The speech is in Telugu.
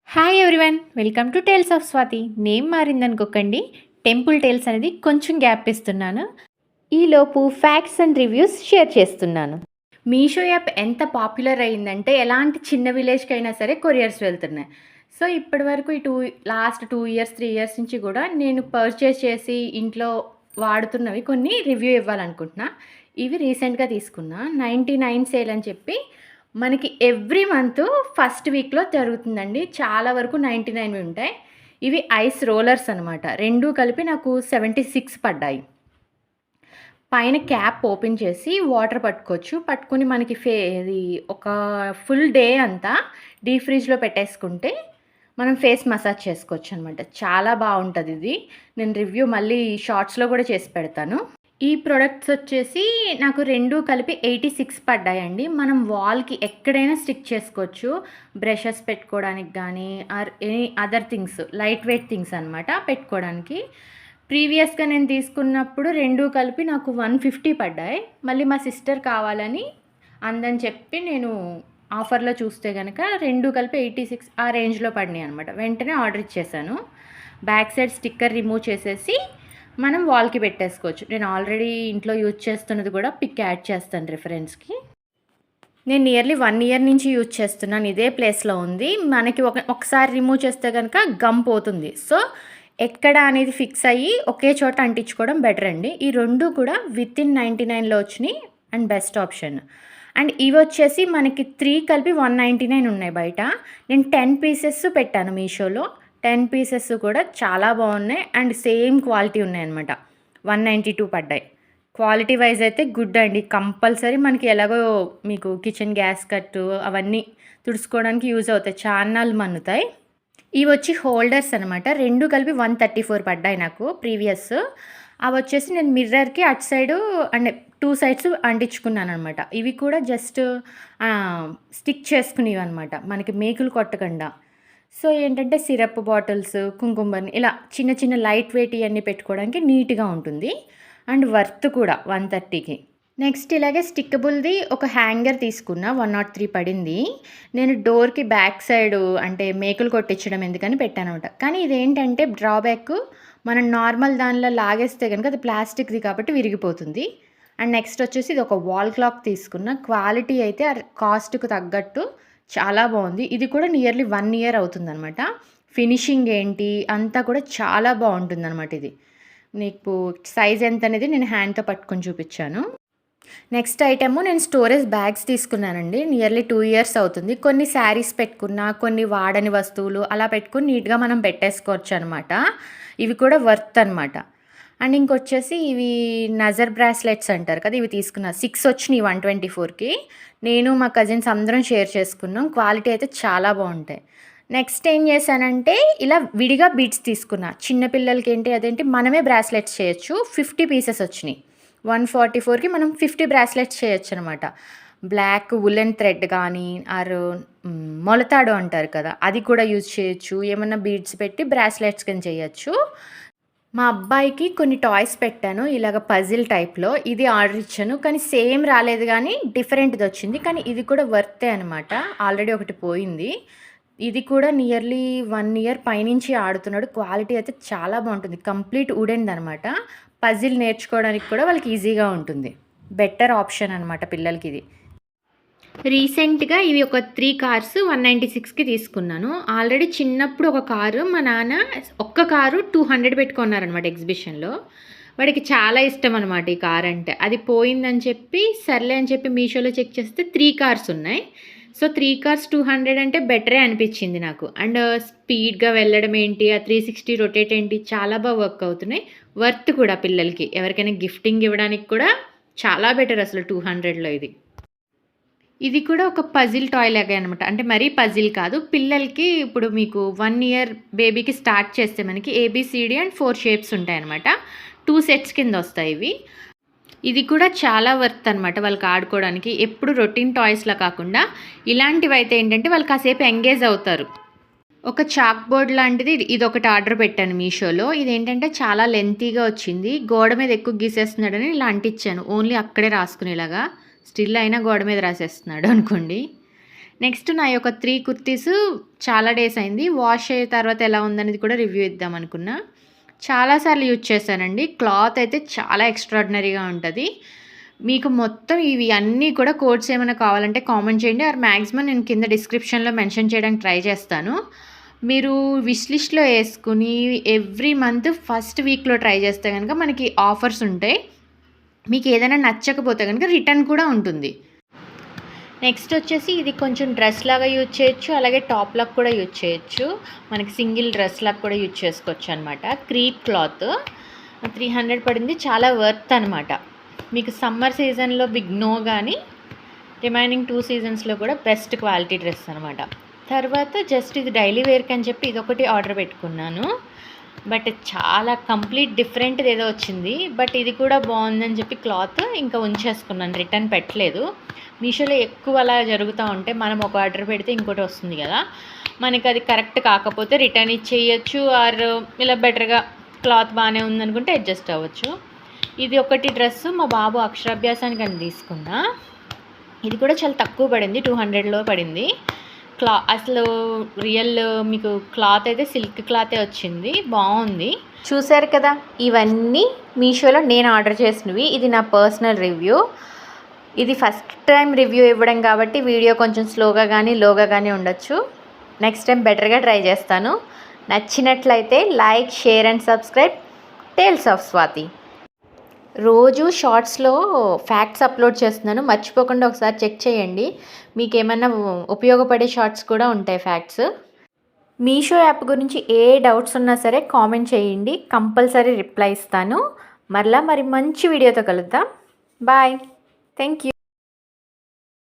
Hi everyone, welcome to tales of Swathi. Name మారిందనుకోకండి, టెంపుల్ టేల్స్ అనేది కొంచెం గ్యాప్ ఇస్తున్నాను. ఈలోపు ఫ్యాక్ట్స్ అండ్ రివ్యూస్ షేర్ చేస్తున్నాను. మీషో యాప్ ఎంత పాపులర్ అయిందంటే ఎలాంటి చిన్న విలేజ్కి అయినా సరే కొరియర్స్ వెళ్తున్నాయి. సో ఇప్పటి వరకు లాస్ట్ 2 ఇయర్స్ 3 ఇయర్స్ నుంచి కూడా నేను పర్చేస్ చేసి ఇంట్లో వాడుతున్నవి కొన్ని రివ్యూ ఇవ్వాలనుకుంటున్నా. ఇవి రీసెంట్గా తీసుకున్నా 99 సేల్ అని చెప్పి మనకి ఎవ్రీ మంత్ ఫస్ట్ వీక్‌లో జరుగుతుందండి. చాలా వరకు 99 ఉంటాయి. ఇవి ఐస్ రోలర్స్ అనమాట. 2 కలిపి నాకు 76 పడ్డాయి. పైన క్యాప్ ఓపెన్ చేసి వాటర్ పట్టుకోవచ్చు. పట్టుకొని మనకి ఇది ఒక ఫుల్ డే అంతా డీప్ ఫ్రిడ్జ్‌లో పెట్టేసుకుంటే మనం ఫేస్ మసాజ్ చేసుకోవచ్చనమాట. చాలా బావుంటదిది. నేను రివ్యూ మళ్ళీ షార్ట్స్‌లో కూడా చేసి పెడతాను. ఈ ప్రొడక్ట్స్ వచ్చేసి నాకు 2 కలిపి 86 పడ్డాయండి. మనం వాల్‌కి ఎక్కడైనా స్టిక్ చేసుకోవచ్చు. బ్రషెస్ పెట్టుకోవడానికి గానీ or any other things, light weight things అనమాట పెట్టుకోవడానికి. ప్రీవియస్‌గా నేను తీసుకున్నప్పుడు 2 కలిపి నాకు 150 పడ్డాయి. మళ్ళీ మా సిస్టర్ కావాలని అందని చెప్పి నేను ఆఫర్‌లో చూస్తే గనక 2 కలిపి 86 ఆ రేంజ్‌లో పడినాయి అనమాట. వెంటనే ఆర్డర్ ఇచ్చేసాను. బ్యాక్ సైడ్ స్టిక్కర్ రిమూవ్ చేసేసి మనం వాల్‌కి పెట్టేసుకోవచ్చు. నేను ఆల్రెడీ ఇంట్లో యూజ్ చేస్తున్నది కూడా పిక్ యాడ్ చేస్తాను రిఫరెన్స్‌కి. నేను నియర్లీ 1 ఇయర్ నుంచి యూజ్ చేస్తున్నాను. ఇదే ప్లేస్‌లో ఉంది. మనకి ఒకసారి రిమూవ్ చేస్తే గనక గమ్ పోతుంది. సో ఎక్కడ అనేది ఫిక్స్ అయ్యి ఒకే చోట అంటించుకోవడం బెటర్ అండి. ఈ 2 కూడా వితిన్ 99లో వచ్చినాయి అండ్ బెస్ట్ ఆప్షన్. అండ్ ఇవి వచ్చేసి మనకి 3 కలిపి 199 ఉన్నాయి బయట. నేను 10 పీసెస్ పెట్టాను మీషోలో. 10 పీసెస్ కూడా చాలా బాగున్నాయి అండ్ సేమ్ క్వాలిటీ ఉన్నాయన్నమాట. 192 పడ్డాయి. క్వాలిటీ వైజ్ అయితే గుడ్ అండి. కంపల్సరీ మనకి ఎలాగో మీకు కిచెన్ గ్యాస్ కట్టు అవన్నీ తుడుచుకోవడానికి యూజ్ అవుతాయి. చాన్నాళ్ళు మన్నుతాయి. ఇవి వచ్చి హోల్డర్స్ అనమాట. 2 కలిపి 134 పడ్డాయి నాకు ప్రీవియస్. అవి వచ్చేసి నేను మిర్రర్‌కి అటు సైడు అండ్ 2 సైడ్స్ అంటించుకున్నాను అనమాట. ఇవి కూడా జస్ట్ స్టిక్ చేసుకునేవి అనమాట, మనకి మేకులు కొట్టకుండా. సో ఏంటంటే సిరప్ బాటిల్స్, కుంకుమ బర్నీ ఇలా చిన్న చిన్న లైట్ వెయిట్ ఇవన్నీ పెట్టుకోవడానికి నీట్‌గా ఉంటుంది. అండ్ వర్త్ కూడా 130కి. నెక్స్ట్ ఇలాగే స్టిక్కబుల్‌ది ఒక హ్యాంగర్ తీసుకున్నా. 103 పడింది. నేను డోర్‌కి బ్యాక్ సైడ్ అంటే మేకులు కొట్టించడం ఎందుకని పెట్టాననమాట. కానీ ఇదేంటంటే డ్రాబ్యాక్, మనం నార్మల్ దానిలో లాగేస్తే కనుక అది ప్లాస్టిక్‌ది కాబట్టి విరిగిపోతుంది. అండ్ నెక్స్ట్ వచ్చేసి ఇది ఒక వాల్ క్లాక్ తీసుకున్న. క్వాలిటీ అయితే కాస్ట్‌కు తగ్గట్టు చాలా బాగుంది. ఇది కూడా నియర్లీ 1 ఇయర్ అవుతుందనమాట. ఫినిషింగ్ ఏంటి అంతా కూడా చాలా బాగుంటుందనమాట ఇది. నీకు సైజ్ ఎంత అనేది నేను హ్యాండ్‌తో పట్టుకొని చూపించాను. నెక్స్ట్ ఐటెము నేను స్టోరేజ్ బ్యాగ్స్ తీసుకున్నానండి. నియర్లీ 2 ఇయర్స్ అవుతుంది. కొన్ని శారీస్ పెట్టుకున్నా, కొన్ని వాడని వస్తువులు అలా పెట్టుకొని నీట్‌గా మనం పెట్టేసుకోవచ్చు అనమాట. ఇవి కూడా వర్త్ అనమాట. అండ్ ఇంకొచ్చేసి ఇవి నజర్ బ్రాస్లెట్స్ అంటారు కదా, ఇవి తీసుకున్నా. 6 వచ్చినాయి 124కి. నేను మా కజిన్స్ అందరం షేర్ చేసుకున్నాం. క్వాలిటీ అయితే చాలా బాగుంటాయి. నెక్స్ట్ ఏం చేశానంటే ఇలా విడిగా బీడ్స్ తీసుకున్నా. చిన్నపిల్లలకి అదేంటి మనమే బ్రాస్లెట్స్ చేయొచ్చు. 50 పీసెస్ వచ్చినాయి. 144కి మనం 50 బ్రాస్లెట్స్ చేయొచ్చు అనమాట. బ్లాక్ ఉలెన్ థ్రెడ్ కానీ ఆర్ మొలతాడు అంటారు కదా, అది కూడా యూజ్ చేయొచ్చు. ఏమన్నా బీడ్స్ పెట్టి బ్రాస్లెట్స్ కింద చేయొచ్చు. మా అబ్బాయికి కొన్ని టాయ్స్ పెట్టాను ఇలాగ పజిల్ టైప్‌లో. ఇది ఆర్డర్ ఇచ్చాను. కానీ సేమ్ రాలేదు గానీ డిఫరెంట్‌ది వచ్చింది. కానీ ఇది కూడా వర్తే అనమాట. ఆల్రెడీ ఒకటి పోయింది. ఇది కూడా నియర్లీ 1 ఇయర్ పైనుంచి ఆడుతున్నాడు. క్వాలిటీ అయితే చాలా బాగుంటుంది. కంప్లీట్ వుడెన్‌దనమాట. పజిల్ నేర్చుకోవడానికి కూడా వాళ్ళకి ఈజీగా ఉంటుంది. బెటర్ ఆప్షన్ అనమాట పిల్లలకి ఇది. రీసెంట్‌గా ఇవి ఒక 3 కార్స్ 196కి తీసుకున్నాను. ఆల్రెడీ చిన్నప్పుడు ఒక కారు మా నాన్న ఒక్క కారు 200 పెట్టి కొన్నారనమాట ఎగ్జిబిషన్‌లో. వాడికి చాలా ఇష్టం అనమాట ఈ కార్ అంటే. అది పోయిందని చెప్పి సర్లే అని చెప్పి మీషోలో చెక్ చేస్తే 3 కార్స్ ఉన్నాయి. సో 3 కార్స్ 200 అంటే బెటరే అనిపించింది నాకు. అండ్ స్పీడ్‌గా వెళ్ళడం ఏంటి, ఆ 360 రొటేట్ ఏంటి చాలా బాగా వర్క్ అవుతున్నాయి. వర్త్ కూడా పిల్లలకి. ఎవరికైనా గిఫ్టింగ్ ఇవ్వడానికి కూడా చాలా బెటర్ అసలు 200లో ఇది. ఇది కూడా ఒక పజిల్ టాయ్ లాగే అనమాట. అంటే మరీ పజిల్ కాదు. పిల్లలకి ఇప్పుడు మీకు 1 ఇయర్ బేబీకి స్టార్ట్ చేస్తే మనకి ఏబీసీడీ అండ్ 4 షేప్స్ ఉంటాయన్నమాట. 2 సెట్స్ కింద వస్తాయి ఇవి. ఇది కూడా చాలా వర్త్ అనమాట వాళ్ళకి ఆడుకోవడానికి. ఎప్పుడు రొటీన్ టాయ్స్‌లా కాకుండా ఇలాంటివైతే ఏంటంటే వాళ్ళు కాసేపు ఎంగేజ్ అవుతారు. ఒక చాక్ బోర్డ్ లాంటిది ఇదొకటి ఆర్డర్ పెట్టాను మీషోలో. ఇదేంటంటే చాలా లెంతీగా వచ్చింది. గోడ మీద ఎక్కువ గీసేస్తున్నాడని ఇలా అంటించాను. ఓన్లీ అక్కడే రాసుకునేలాగా. స్టిల్ అయినా గోడ మీద రాసేస్తున్నాడు అనుకోండి. నెక్స్ట్ నా యొక్క 3 కుర్తీస్ చాలా డేస్ అయింది. వాష్ అయిన తర్వాత ఎలా ఉందనేది కూడా రివ్యూ ఇద్దాం అనుకున్నా. చాలా సార్లు యూజ్ చేశానండి. క్లాత్ అయితే చాలా ఎక్స్ట్రార్డినరీగా ఉంటది. మీకు మొత్తం ఇవి అన్నీ కూడా కోడ్స్ ఏమైనా కావాలంటే కామెంట్ చేయండి. ఆర్ మాక్సిమం నేను కింద డిస్క్రిప్షన్‌లో మెన్షన్ చేయడానికి ట్రై చేస్తాను. మీరు విష్ లిస్ట్‌లో యేసుకొని ఎవ్రీ మంత్ ఫస్ట్ వీక్‌లో ట్రై చేస్తే గనుక మనకి ఆఫర్స్ ఉంటాయి. మీకు ఏదైనా నచ్చకపోతే గనుక రిటర్న్ కూడా ఉంటుంది. నెక్స్ట్ వచ్చేసి ఇది కొంచెం డ్రెస్ లాగా యూజ్ చేయొచ్చు. అలాగే టాప్ లాగా కూడా యూజ్ చేయొచ్చు. మనకి సింగిల్ డ్రెస్ లాగా కూడా యూజ్ చేసుకోవచ్చు అనమాట. క్రీప్ క్లాత్ 300 పడింది. చాలా వర్త్ అనమాట. మీకు సమ్మర్ సీజన్లో బిగ్ నో కానీ రిమైనింగ్ 2 సీజన్స్లో కూడా బెస్ట్ క్వాలిటీ డ్రెస్ అనమాట. తర్వాత జస్ట్ ఇది డైలీ వేర్కి అని చెప్పి ఇదొకటి ఆర్డర్ పెట్టుకున్నాను. బట్ చాలా కంప్లీట్ డిఫరెంట్ది ఏదో వచ్చింది. బట్ ఇది కూడా బాగుందని చెప్పి క్లాత్ ఇంకా ఉంచేసుకున్నాను, రిటర్న్ పెట్టలేదు. మీషోలో ఎక్కువ అలా జరుగుతూ ఉంటే మనం ఒక ఆర్డర్ పెడితే ఇంకోటి వస్తుంది కదా, మనకి అది కరెక్ట్ కాకపోతే రిటర్న్ ఇచ్చేయచ్చు. ఆర్ ఇలా బెటర్గా క్లాత్ బాగానే ఉందనుకుంటే అడ్జస్ట్ అవ్వచ్చు. ఇది ఒకటి డ్రెస్సు మా బాబు అక్షరాభ్యాసానికి అని తీసుకున్నా. ఇది కూడా చాలా తక్కువ పడింది, 200లో పడింది. అసలు రియల్ మీకు క్లాత్ అయితే సిల్క్ క్లాతే వచ్చింది, బాగుంది. చూశారు కదా, ఇవన్నీ మీషోలో నేను ఆర్డర్ చేసినవి. ఇది నా పర్సనల్ రివ్యూ. ఇది ఫస్ట్ టైం రివ్యూ ఇవ్వడం కాబట్టి వీడియో కొంచెం స్లోగా కానీ లోగా కానీ ఉండొచ్చు. నెక్స్ట్ టైం బెటర్గా ట్రై చేస్తాను. నచ్చినట్లయితే like, share and subscribe tales of Swathi. రోజు షార్ట్స్లో ఫ్యాక్ట్స్ అప్లోడ్ చేస్తున్నాను, మర్చిపోకుండా ఒకసారి చెక్ చేయండి. మీకు ఏమైనా ఉపయోగపడే షార్ట్స్ కూడా ఉంటాయి ఫ్యాక్ట్స్. మీషో యాప్ గురించి ఏ డౌట్స్ ఉన్నా సరే కామెంట్ చేయండి, కంపల్సరీ రిప్లై ఇస్తాను. మరి మంచి వీడియోతో కలుద్దాం. బాయ్. Thank you.